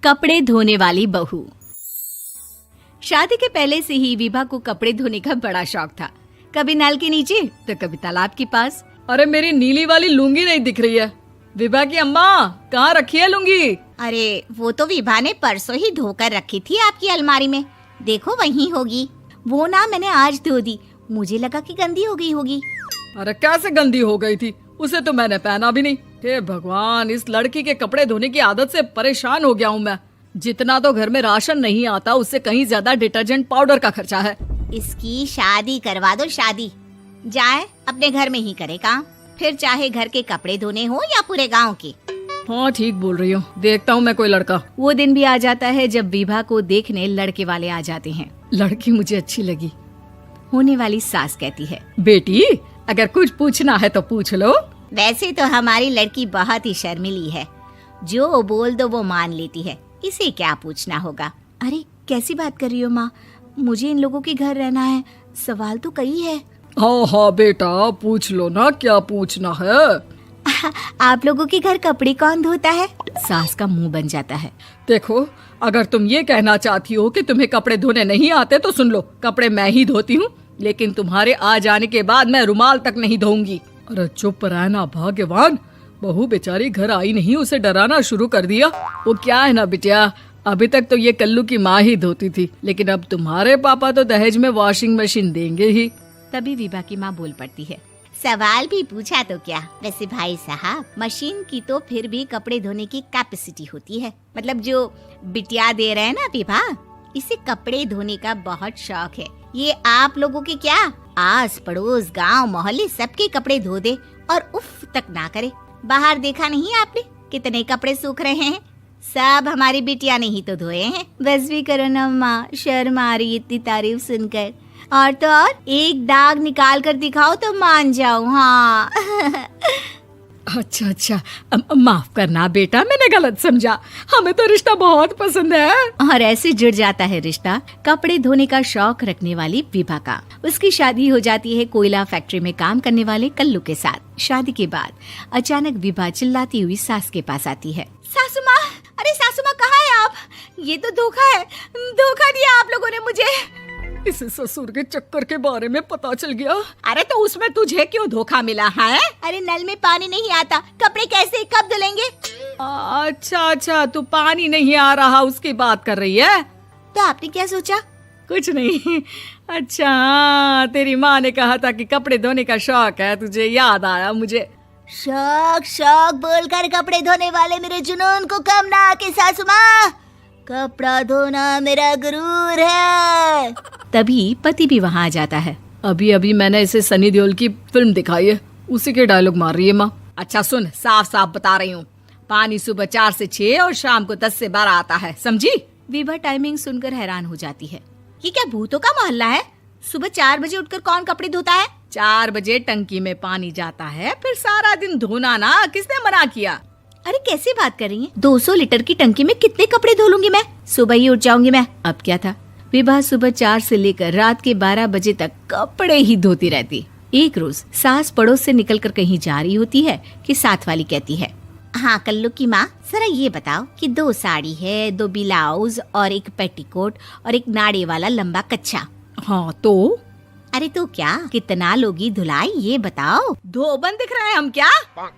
कपड़े धोने वाली बहू। शादी के पहले से ही विभा को कपड़े धोने का बड़ा शौक था। कभी नल के नीचे तो कभी तालाब के पास। अरे मेरी नीली वाली लुंगी नहीं दिख रही है। विभा की अम्मा, कहाँ रखी है लुंगी? अरे वो तो विभा ने परसों ही धोकर रखी थी आपकी अलमारी में, देखो वहीं होगी। वो ना मैंने आज धो दी, मुझे लगा कि गंदी हो गई होगी। अरे कैसे गंदी हो गई थी? उसे तो मैंने पहना भी नहीं। हे भगवान, इस लड़की के कपड़े धोने की आदत से परेशान हो गया हूँ मैं। जितना तो घर में राशन नहीं आता, उससे कहीं ज्यादा डिटर्जेंट पाउडर का खर्चा है। इसकी शादी करवा दो, शादी जाए अपने घर में ही करे काम, फिर चाहे घर के कपड़े धोने हो या पूरे गांव के। हाँ ठीक बोल रही हो, देखता हूँ मैं कोई लड़का। वो दिन भी आ जाता है जब विभा को देखने लड़के वाले आ जाते हैं। लड़की मुझे अच्छी लगी। होने वाली सास कहती है, बेटी अगर कुछ पूछना है तो पूछ लो। वैसे तो हमारी लड़की बहुत ही शर्मीली है, जो बोल दो वो मान लेती है, इसे क्या पूछना होगा। अरे कैसी बात कर रही हो माँ, मुझे इन लोगों के घर रहना है, सवाल तो कई है। हाँ हाँ बेटा, पूछ लो ना, क्या पूछना है। आप लोगों के घर कपड़े कौन धोता है? सास का मुंह बन जाता है। देखो, अगर तुम ये कहना चाहती हो कि तुम्हें कपड़े धोने नहीं आते तो सुन लो, कपड़े मैं ही धोती हूँ, लेकिन तुम्हारे आ जाने के बाद मैं रुमाल तक नहीं धोऊंगी। अरे चुप रहना भाग्यवान, बहू बेचारी घर आई नहीं, उसे डराना शुरू कर दिया। वो क्या है ना बिटिया, अभी तक तो ये कल्लू की माँ ही धोती थी, लेकिन अब तुम्हारे पापा तो दहेज में वॉशिंग मशीन देंगे ही। तभी विभा की माँ बोल पड़ती है, सवाल भी पूछा तो क्या। वैसे भाई साहब, मशीन की तो फिर भी कपड़े धोने की कैपेसिटी होती है। मतलब जो बिटिया दे रहे हैं ना विभा, इसे कपड़े धोने का बहुत शौक है। ये आप लोगों के क्या, आस पड़ोस गांव मोहल्ले सबके कपड़े धो दे और उफ तक ना करे। बाहर देखा नहीं आपने कितने कपड़े सूख रहे हैं? सब हमारी बिटिया ने ही तो धोए हैं। बस भी करो ना माँ, शर्म आ रही इतनी तारीफ सुनकर। और तो और एक दाग निकाल कर दिखाओ तो मान जाऊं। हाँ अच्छा, माफ करना बेटा, मैंने गलत समझा। हमें तो रिश्ता बहुत पसंद है। और ऐसे जुड़ जाता है रिश्ता कपड़े धोने का शौक रखने वाली विभा का। उसकी शादी हो जाती है कोयला फैक्ट्री में काम करने वाले कल्लू के साथ। शादी के बाद अचानक विभा चिल्लाती हुई सास के पास आती है। सासू माँ, अरे सासू माँ कहाँ है आप? ये तो धोखा है, धोखा दिया आप लोगों ने मुझे। इसे ससुर के चक्कर के बारे में पता चल गया। अरे तो उसमें तुझे क्यों धोखा मिला है? अरे नल में पानी नहीं आता, कपड़े कैसे कब धुलेंगे? अच्छा, तू पानी नहीं आ रहा उसकी बात कर रही है। तो आपने क्या सोचा? कुछ नहीं। अच्छा, तेरी माँ ने कहा था कि कपड़े धोने का शौक है तुझे, याद आया मुझे। शौक बोलकर कपड़े धोने वाले मेरे जुनून को कम ना आके सासू माँ, कपड़ा धोना मेरा गुरूर है। तभी पति भी वहाँ आ जाता है। अभी मैंने इसे सनी देओल की फिल्म दिखाई है, उसी के डायलॉग मार रही है माँ। अच्छा सुन, साफ बता रही हूँ, पानी सुबह 4 से 6 और शाम को 10 से 12 आता है, समझी? विभा टाइमिंग सुनकर हैरान हो जाती है। ये क्या भूतों का मोहल्ला है? सुबह 4 बजे उठकर कौन कपड़े धोता है? 4 बजे टंकी में पानी जाता है, फिर सारा दिन धोना ना, किसने मना किया? अरे कैसी बात कर रही हैं? 200 लीटर की टंकी में कितने कपड़े धो लूंगी मैं? सुबह ही उठ जाऊंगी मैं। अब क्या था, विभा सुबह 4 से लेकर रात के 12 बजे तक कपड़े ही धोती रहती। एक रोज सास पड़ोस से निकलकर कहीं जा रही होती है कि साथ वाली कहती है, हाँ कल्लू की माँ, जरा ये बताओ कि 2 साड़ी है, 2 ब्लाउज और एक पेटीकोट और एक नाड़े वाला लंबा कच्छा। हाँ तो? अरे तो क्या, कितना लोगी धुलाई ये बताओ। धोबन दिख रहे हैं हम क्या?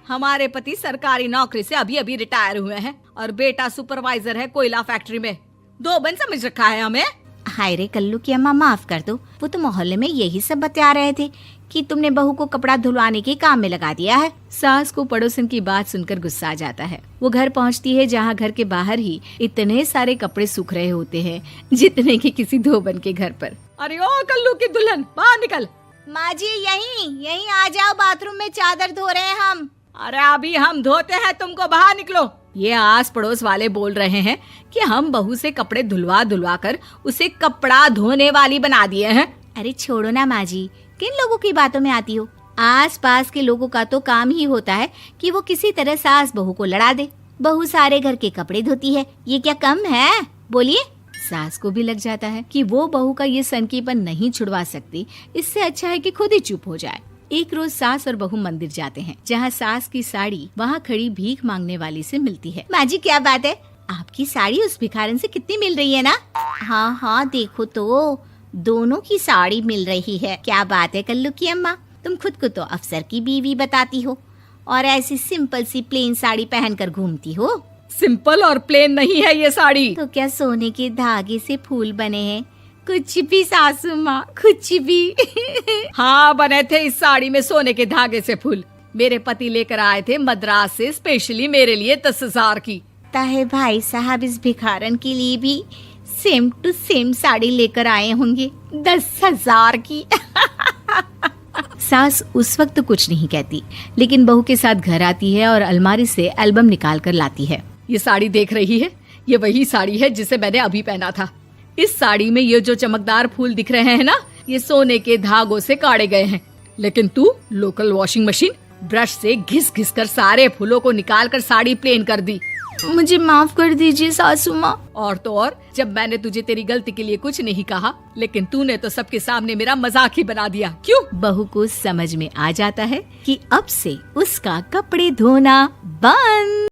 हमारे पति सरकारी नौकरी से अभी रिटायर हुए हैं और बेटा सुपरवाइजर है कोयला फैक्ट्री में। धोबन समझ रखा है हमें। हाय रे कल्लू की अम्मा, माफ कर दो, वो तो मोहल्ले में यही सब बता रहे थे कि तुमने बहू को कपड़ा धुलवाने के काम में लगा दिया है। सास को पड़ोसन की बात सुनकर गुस्सा आ जाता है। वो घर पहुंचती है जहां घर के बाहर ही इतने सारे कपड़े सूख रहे होते हैं जितने कि किसी धोबन के घर पर। अरे ओ कल्लू की दुल्हन, बाहर निकल। माँ जी यहीं आ जाओ, बाथरूम में चादर धो रहे हैं हम। अरे अभी हम धोते हैं, तुमको बाहर निकलो। ये आस पड़ोस वाले बोल रहे हैं कि हम बहू से कपड़े धुलवा कर उसे कपड़ा धोने वाली बना दिए हैं। अरे छोड़ो ना माँ जी, किन लोगों की बातों में आती हो? आस पास के लोगों का तो काम ही होता है कि वो किसी तरह सास बहू को लड़ा दे। बहू सारे घर के कपड़े धोती है, ये क्या कम है? बोलिए। सास को भी लग जाता है कि वो बहू का ये सनकीपन नहीं छुड़वा सकती, इससे अच्छा है कि खुद ही चुप हो जाए। एक रोज सास और बहू मंदिर जाते हैं, जहाँ सास की साड़ी वहाँ खड़ी भीख मांगने वाली से मिलती है। माँ जी क्या बात है, आपकी साड़ी उस भिखारन से कितनी मिल रही है ना? हाँ हाँ देखो तो, दोनों की साड़ी मिल रही है। क्या बात है कल्लू की अम्मा, तुम खुद को तो अफसर की बीवी बताती हो और ऐसी सिंपल सी प्लेन साड़ी पहनकर घूमती हो। सिंपल और प्लेन नहीं है ये साड़ी। तो क्या सोने के धागे से फूल बने हैं? कुछ भी सासू माँ, कुछ भी। हाँ बने थे इस साड़ी में सोने के धागे से फूल। मेरे पति लेकर आए थे मद्रास से स्पेशली मेरे लिए 10,000 की। ताहे भाई साहब इस भिखारन के लिए भी सेम टू सेम साड़ी लेकर आए होंगे 10,000 की। सास उस वक्त तो कुछ नहीं कहती, लेकिन बहू के साथ घर आती है और अलमारी से एल्बम निकाल कर लाती है। ये साड़ी देख रही है, ये वही साड़ी है जिसे मैंने अभी पहना था। इस साड़ी में ये जो चमकदार फूल दिख रहे हैं ना, ये सोने के धागों से काढ़े गए हैं। लेकिन तू लोकल वॉशिंग मशीन ब्रश से घिस घिस कर सारे फूलों को निकाल कर साड़ी प्लेन कर दी। मुझे माफ कर दीजिए सासू माँ। और तो और, जब मैंने तुझे तेरी गलती के लिए कुछ नहीं कहा, लेकिन तूने तो सबके सामने मेरा मजाक ही बना दिया। क्यों? बहू को समझ में आ जाता है कि अब से उसका कपड़े धोना बंद।